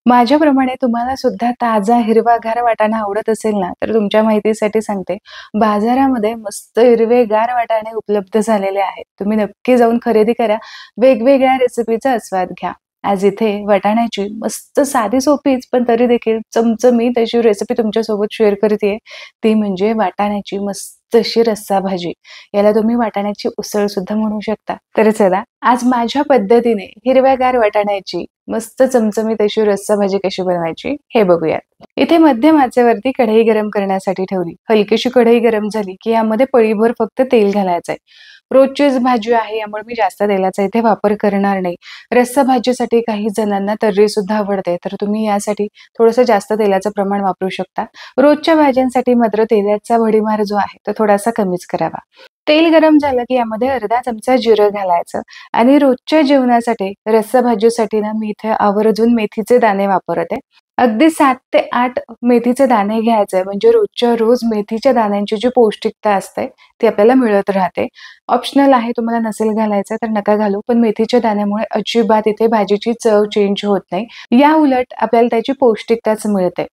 माझ्याप्रमाणे तुम्हाला सुद्धा ताजा हिरवागार वाटाणा आवडत असेल ना, तर तुमच्या माहितीसाठी सांगते, बाजारामध्ये मस्त हिरवेगार वाटाणे उपलब्ध झालेले आहेत. तुम्ही नक्की जाऊन खरेदी करा. वेगवेगळ्या रेसिपीचा आस्वाद घ्या. आज इथे वाटाण्याची मस्त साधी सोपीच पण तरी देखील चमचमीत अशी रेसिपी तुमच्यासोबत शेअर करतेय. ती म्हणजे वाटाण्याची मस्त अशी रस्सा भाजी. याला तुम्ही वाटाण्याची उसळ सुद्धा म्हणू शकता. तर चला, आज माझ्या पद्धतीने हिरव्यागार वाटाण्याची मस्त चमचमीत अशी रस्सा भाजी कशी बनवायची हे बघूयात. इथे मध्यम आचेवरती कढई गरम करण्यासाठी ठेवली. हलकीशी कढई गरम झाली की यामध्ये पळीभर फक्त तेल घालायचंय. रोजचीच भाजी आहे यामुळे मी जास्त तेलाचा इथे वापर करणार नाही. रस्सा भाजीसाठी काही जणांना तर्री सुद्धा आवडते, तर तुम्ही यासाठी थोडंसं जास्त तेलाचं प्रमाण वापरू शकता. रोजच्या भाज्यांसाठी मात्र तेलाचा भडीमार जो आहे तो थोडासा कमीच करावा. तेल गरम झालं की यामध्ये अर्धा चमचा जिरं घालायचं आणि रोजच्या जेवणासाठी रस्सा भाजीसाठी ना मी इथे आवर्जून मेथीचे दाणे वापरते. अगदी 7 ते 8 मेथीचे दाणे घ्यायचे, म्हणजे रोजच्या रोज मेथीच्या दाण्यांची जी पौष्टिकता असते ती आपल्याला मिळत राहते. ऑप्शनल आहे, तुम्हाला नसेल घालायचं तर नका घालू, पण मेथीच्या दाण्यामुळे अजिबात इथे भाजीची चव चेंज होत नाही. या उलट आपल्याला त्याची पौष्टिकताच मिळते.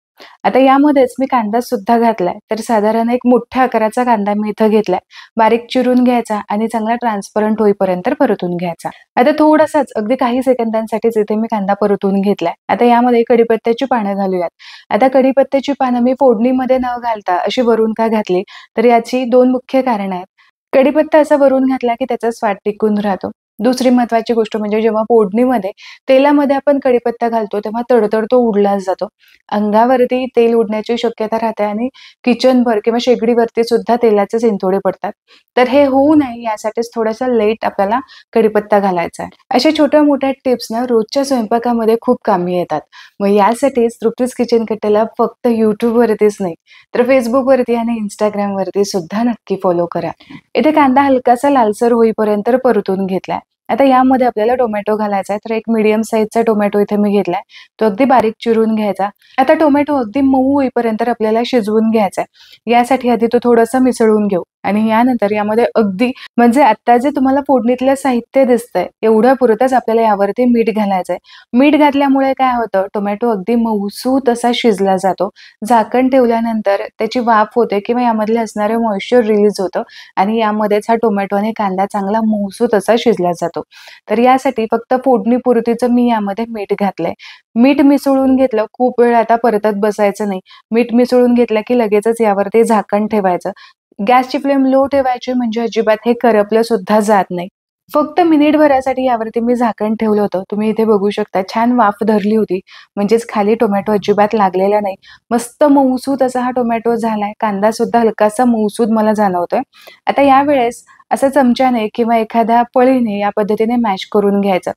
आता यामध्येच मी कांदा सुद्धा घातलाय. तर साधारण एक मोठ्या आकाराचा कांदा मी इथं घेतलाय. बारीक चिरून घ्यायचा आणि चांगला ट्रान्सपरंट होईपर्यंत परतून घ्यायचा. आता थोडासाच अगदी काही सेकंदांसाठीच इथे मी कांदा परतून घेतलाय. आता यामध्ये कढीपत्त्याची पानं घालूयात. आता कढीपत्त्याची पानं मी फोडणीमध्ये न घालता अशी वरून का घातली, तर याची 2 मुख्य कारणं आहेत. कढीपत्ता असा वरून घातला की त्याचा स्वाद टिकून राहतो. दुसरी महत्वाची गोष्ट म्हणजे जेव्हा फोडणीमध्ये तेलामध्ये आपण कढीपत्ता घालतो तेव्हा तडतड तो उडला जातो. अंगावरती तेल उडण्याची शक्यता राहते आणि किचनभर किंवा शेगडीवरती सुद्धा तेलाचे शिंतोडे पडतात. तर हे होऊ नये यासाठीच थोडासा लेट आपल्याला कढीपत्ता घालायचा आहे. अशा छोट्या मोठ्या टिप्स ना रोजच्या स्वयंपाकामध्ये खूप कामी येतात. मग यासाठीच तृप्तीज किचन कट्ट्याला फक्त YouTube वरतीच नाही, तर Facebook वरती आणि Instagram वरती सुद्धा नक्की फॉलो करा. इथे कांदा हलकासा लालसर होईपर्यंत परतून घेतलाय. आता यामध्ये आपल्याला टोमॅटो घालायचा आहे. तर एक मीडियम साईजचा टोमॅटो इथे मी घेतलाय. तो अगदी बारीक चिरून घ्यायचा. आता टोमॅटो अगदी मऊ होईपर्यंत आपल्याला शिजवून घ्यायचा आहे. यासाठी आधी तो थोडासा मिसळून घेऊ आणि यानंतर यामध्ये अगदी म्हणजे आता जे तुम्हाला फोडणीतलं साहित्य दिसतंय एवढ्या पुरतच आपल्याला यावरती मीठ घालायचंय. मीठ घातल्यामुळे काय होतं, टोमॅटो अगदी मऊसूत असा शिजला जातो. झाकण ठेवल्यानंतर त्याची वाफ होते किंवा यामधले असणारे मॉइश्चर रिलीज होतं आणि यामध्येच हा टोमॅटो आणि कांदा चांगला मऊसूत असा शिजला जातो. तर यासाठी फक्त फोडणीपुरतीच मी यामध्ये मीठ घातलंय. मीठ मिसळून घेतलं, खूप वेळ आता परतत बसायचं नाही. मीठ मिसळून घेतलं की लगेचच यावरती झाकण ठेवायचं. गॅसची फ्लेम लो ठेवायची, म्हणजे अजिबात हे करपलं सुद्धा जात नाही. फक्त मिनिटभरासाठी यावरती मी झाकण ठेवलं होतं. तुम्ही इथे बघू शकता छान वाफ धरली होती, म्हणजेच खाली टोमॅटो अजिबात लागलेला नाही. मस्त मऊसूत असा हा टोमॅटो झालाय. कांदा सुद्धा हलकासा मऊसूत मला जाणवतोय. आता यावेळेस असं चमच्याने किंवा एखाद्या पळीने या पद्धतीने मॅश करून घ्यायचं.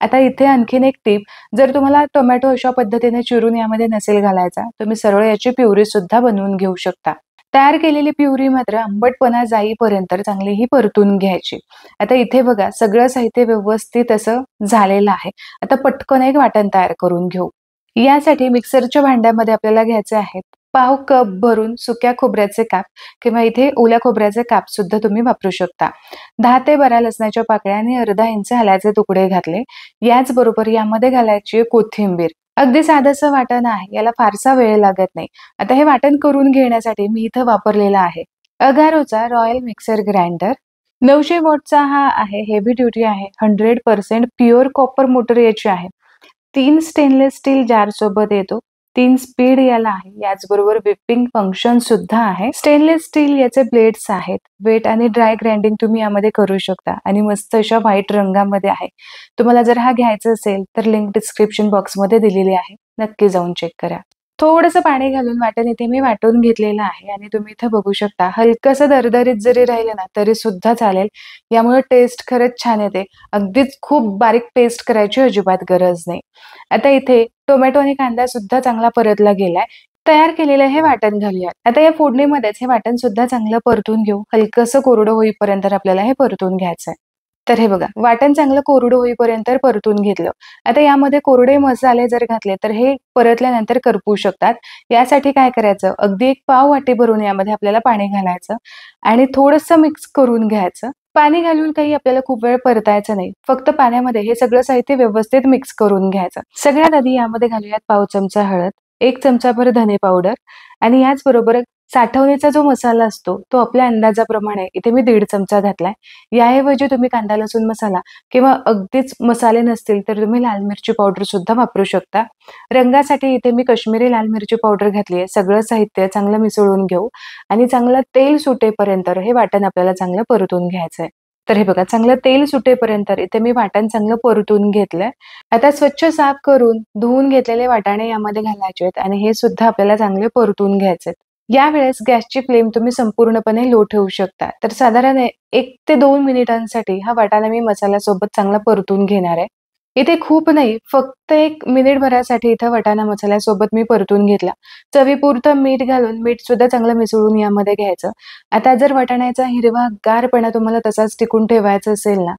आता इथे आणखीन एक टिप, जर तुम्हाला टोमॅटो अशा पद्धतीने चिरून यामध्ये नसेल घालायचा, तुम्ही सरळ याची प्युरी सुद्धा बनवून घेऊ शकता. तयार केलेली प्युरी मात्र आंबटपणा जाईपर्यंत चांगली ही परतून घ्यायची. आता इथे बघा सगळं साहित्य व्यवस्थित असं झालेलं आहे. आता पटकन एक वाटण तयार करून घेऊ. यासाठी मिक्सरच्या भांड्यामध्ये आपल्याला घ्यायचे आहेत पाव कप भरून सुक्या खोबऱ्याचे काप किंवा इथे ओल्या खोबऱ्याचे काप सुद्धा तुम्ही वापरू शकता. 10 ते 12 लसणाच्या पाकळ्या आणि अर्धा इंच आल्याचे तुकडे घातले. याचबरोबर यामध्ये घालायची कोथिंबीर. अगदी साधंसं वाटण आहे, याला फारसा वेळ लागत नाही. आता हे वाटण करून घेण्यासाठी मी इथं वापरलेला आहे अगारोचा रॉयल मिक्सर ग्राइंडर. 900 वॉटचा हा आहे, हेवी ड्युटी आहे. 100% प्युअर कॉपर मोटर याची आहे. 3 स्टेनलेस स्टील जार सोबत येतो. 3 स्पीड याला आहे. याचबरोबर विपिंग फंक्शन सुद्धा आहे. स्टेनलेस स्टील याचे ब्लेड्स आहेत. वेट आणि ड्राय ग्राइंडिंग तुम्ही यामध्ये करू शकता आणि मस्त अशा व्हाईट रंगामध्ये आहे. तुम्हाला जर हा घ्यायचा असेल तर लिंक डिस्क्रिप्शन बॉक्समध्ये दिलेली आहे, नक्की जाऊन चेक करा. थोडंसं पाणी घालून वाटण इथे मी वाटून घेतलेलं आहे आणि तुम्ही इथे बघू शकता हलकंसं दरदरीत जरी राहिलं ना तरी सुद्धा चालेल. यामुळे टेस्ट खरंच छान येते. अगदीच खूप बारीक पेस्ट करायची अजिबात गरज नाही. आता इथे टोमॅटो आणि कांदा सुद्धा चांगला परतला गेलाय. तयार केलेलं हे वाटण घालूयात. आता या फोडणीमध्येच हे वाटण सुद्धा चांगलं परतून घेऊ. हलकंसं कोरडं होईपर्यंत आपल्याला हे परतून घ्यायचंय. तर हे बघा वाटण चांगलं कोरडं होईपर्यंत परतून घेतलं. आता यामध्ये कोरडे मसाले जर घातले तर हे परतल्यानंतर करपू शकतात. यासाठी काय करायचं, अगदी एक पाव वाटी भरून यामध्ये आपल्याला पाणी घालायचं आणि थोडंसं मिक्स करून घ्यायचं. पाणी घालून काही आपल्याला खूप वेळ परतायचं नाही. फक्त पाण्यामध्ये हे सगळं साहित्य व्यवस्थित मिक्स करून घ्यायचं. सगळ्यात आधी यामध्ये घालूयात पाव चमचा हळद, 1 चमचाभर धने पावडर आणि याचबरोबर साठवणीचा जो मसाला असतो तो आपल्या अंदाजाप्रमाणे इथे मी 1.5 चमचा घातलाय. याऐवजी तुम्ही कांदा लसूण मसाला किंवा अगदीच मसाले नसतील तर तुम्ही लाल मिरची पावडर सुद्धा वापरू शकता. रंगासाठी इथे मी काश्मीरी लाल मिरची पावडर घातली आहे. सगळं साहित्य चांगलं मिसळून घेऊ आणि चांगलं तेल सुटेपर्यंत हे वाटण आपल्याला चांगलं परतून घ्यायचंय. तर हे बघा चांगलं तेल सुटेपर्यंत इथे मी वाटण चांगलं परतून घेतलंय. आता स्वच्छ साफ करून धुवून घेतलेले वाटाणे यामध्ये घालायचे आहेत आणि हे सुद्धा आपल्याला चांगले परतून घ्यायचे. यावेळेस गॅसची फ्लेम तुम्ही संपूर्णपणे लो ठेवू शकता. तर साधारण 1 ते 2 मिनिटांसाठी हा वाटाणा मी मसाल्यासोबत चांगला परतून घेणार आहे. इथे खूप नाही, फक्त 1 मिनिटभरासाठी इथं वाटाणा मसाल्यासोबत मी परतून घेतला. चवीपुरतं मीठ घालून मीठ सुद्धा चांगलं मिसळून यामध्ये घ्यायचं. आता जर वाटाण्याचा हिरवा गारपणा तुम्हाला तसाच टिकून ठेवायचा असेल ना,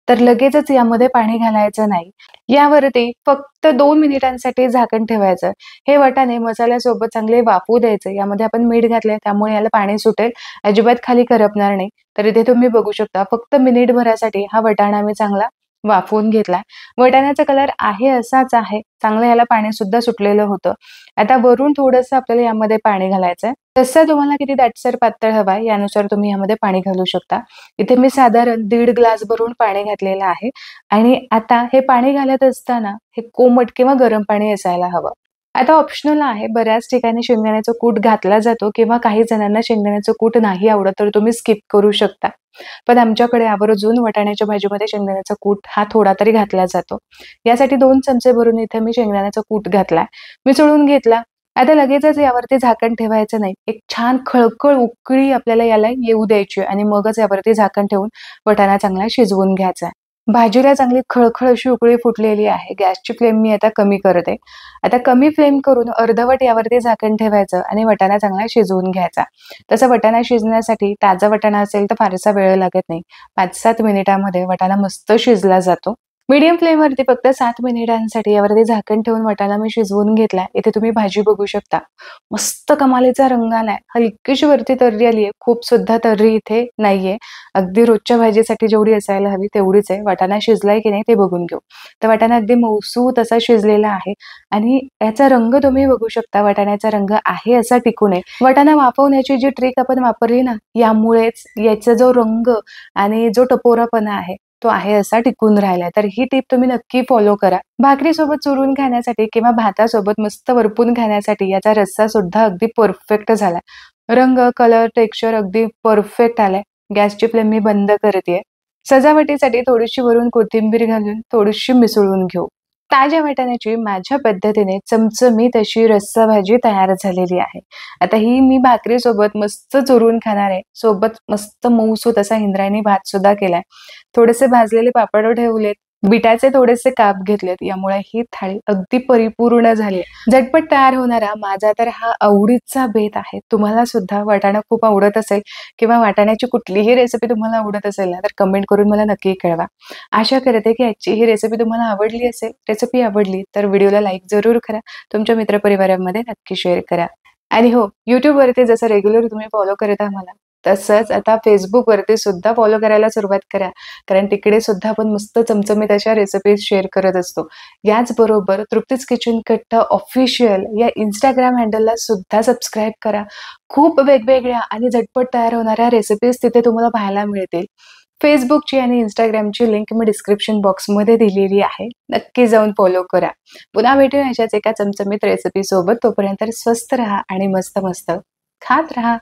तर लगेचच यामध्ये पाणी घालायचं नाही. यावरती फक्त 2 मिनिटांसाठी झाकण ठेवायचं. हे वाटाणे मसाल्यासोबत चांगले वाफू द्यायचे. यामध्ये आपण मीठ घातलंय त्यामुळे याला पाणी सुटेल. अजिबात खाली करपणार नाही. तर इथे तुम्ही बघू शकता फक्त मिनिटभरासाठी हा वाटाणा मी चांगला वाफवून घेतलाय. वाटाण्याचा कलर आहे असाच आहे. चांगलं याला पाणी सुद्धा सुटलेलं होतं. आता वरून थोडंसं आपल्याला यामध्ये पाणी घालायचंय. जसं तुम्हाला किती दाटसर पातळ हवाय यानुसार तुम्ही यामध्ये पाणी घालू शकता. इथे मी साधारण 1.5 ग्लास भरून पाणी घातलेलं आहे आणि आता हे पाणी घालत असताना हे कोमट किंवा गरम पाणी असायला हवं. आता ऑप्शनल आहे. बऱ्याच ठिकाणी शेंगदाण्याचा कूट घातला जातो किंवा काही जणांना शेंगदाण्याचं कूट नाही आवडत तर तुम्ही स्किप करू शकता. पण आमच्याकडे आवर्जून वाटाण्याच्या भाजीमध्ये शेंगदाण्याचा कूट हा थोडा तरी घातला जातो. यासाठी 2 चमचे भरून इथे मी शेंगदाण्याचा कूट घातलाय. मिसळून घेतला. आता लगेचच यावरती झाकण ठेवायचं नाही. एक छान खळखळ उकळी आपल्याला याला येऊ द्यायची आणि मगच यावरती झाकण ठेवून वाटाणा चांगला शिजवून घ्यायचा. भाजीला चांगली खळखळ अशी उकळी फुटलेली आहे. गॅसची फ्लेम मी आता कमी करते. आता कमी फ्लेम करून अर्धवट यावरती झाकण ठेवायचं आणि वाटाणा चांगला शिजवून घ्यायचा. तसं वाटाणा शिजण्यासाठी ताजा वाटाणा असेल तर फारसा वेळ लागत नाही. 5-7 मिनिटांमध्ये वाटाणा मस्त शिजला जातो. मीडियम फ्लेमवरती फक्त 7 मिनिटांसाठी यावरती झाकण ठेवून वाटाणा मी शिजवून घेतलाय. इथे तुम्ही भाजी बघू शकता. मस्त कमालीचा रंग आलाय. हलकीशी वरती तर्री आलीये. खूप सुद्धा तर्री इथे नाहीये. अगदी रोजच्या भाजीसाठी जेवढी असायला हवी तेवढीच आहे. वाटाणा शिजलाय की नाही ते बघून घेऊ. तर वाटाणा अगदी मऊसूत असा शिजलेला आहे आणि याचा रंग तुम्ही बघू शकता. वाटाण्याचा रंग आहे असा टिकू नये. वाटाणा वाफवण्याची जी ट्रिक आपण वापरली ना, यामुळेच याचा जो रंग आणि जो टपोरापणा आहे तो आहे असा टिकून राहिलाय. तर ही टिप तुम्ही नक्की फॉलो करा. भाकरीसोबत चुरून खाण्यासाठी किंवा भातासोबत मस्त वरपून खाण्यासाठी याचा रस्सा सुद्धा अगदी परफेक्ट झालाय. रंग, कलर, टेक्स्चर अगदी परफेक्ट आलाय. गॅसची फ्लेम मी बंद करतेय. सजावटीसाठी थोडीशी वरून कोथिंबीर घालून थोडीशी मिसळून घेऊ. ताज्या वाटाण्याची माझ्या पद्धतीने चमचमीत अशी रस्सा भाजी तयार झालेली आहे. आता ही मी भाकरीसोबत मस्त चुरून खाणार आहे. सोबत मस्त मऊसूत असा इंद्रायणी भात सुद्धा केलाय. थोडेसे भाजलेले पापड ठेवलेत. बिटाचे थोडेसे काप घेतलेत. यामुळे ही थाळी अगदी परिपूर्ण झाली. झटपट तयार होणारा माझा तर हा आवडीचा बेत आहे. तुम्हाला सुद्धा वाटाणा खूप आवडत असेल किंवा वाटाण्याची कुठलीही रेसिपी तुम्हाला आवडत असेल ना, तर कमेंट करून मला नक्की कळवा. आशा करते की आजची ही रेसिपी तुम्हाला आवडली असेल. रेसिपी आवडली तर व्हिडिओला लाईक जरूर करा. तुमच्या मित्रपरिवारामध्ये नक्की शेअर करा. आणि हो, YouTubeवरती जसं रेग्युलर तुम्ही फॉलो करत आहात तसंच आता Facebookवरती सुद्धा फॉलो करायला सुरुवात करा. कारण तिकडे सुद्धा आपण मस्त चमचमीत अशा रेसिपीज शेअर करत असतो. याचबरोबर तृप्तीज किचन कट्टा ऑफिशियल या Instagram हँडलला सुद्धा सबस्क्राईब करा. खूप वेगवेगळ्या आणि झटपट तयार होणाऱ्या रेसिपीज तिथे तुम्हाला पाहायला मिळतील. Facebookची आणि Instagramची लिंक मी डिस्क्रिप्शन बॉक्समध्ये दिलेली आहे. नक्की जाऊन फॉलो करा. पुन्हा भेटूया अशाच एका चमचमीत रेसिपी सोबत. तोपर्यंत स्वस्त राहा आणि मस्त मस्त खात राहा.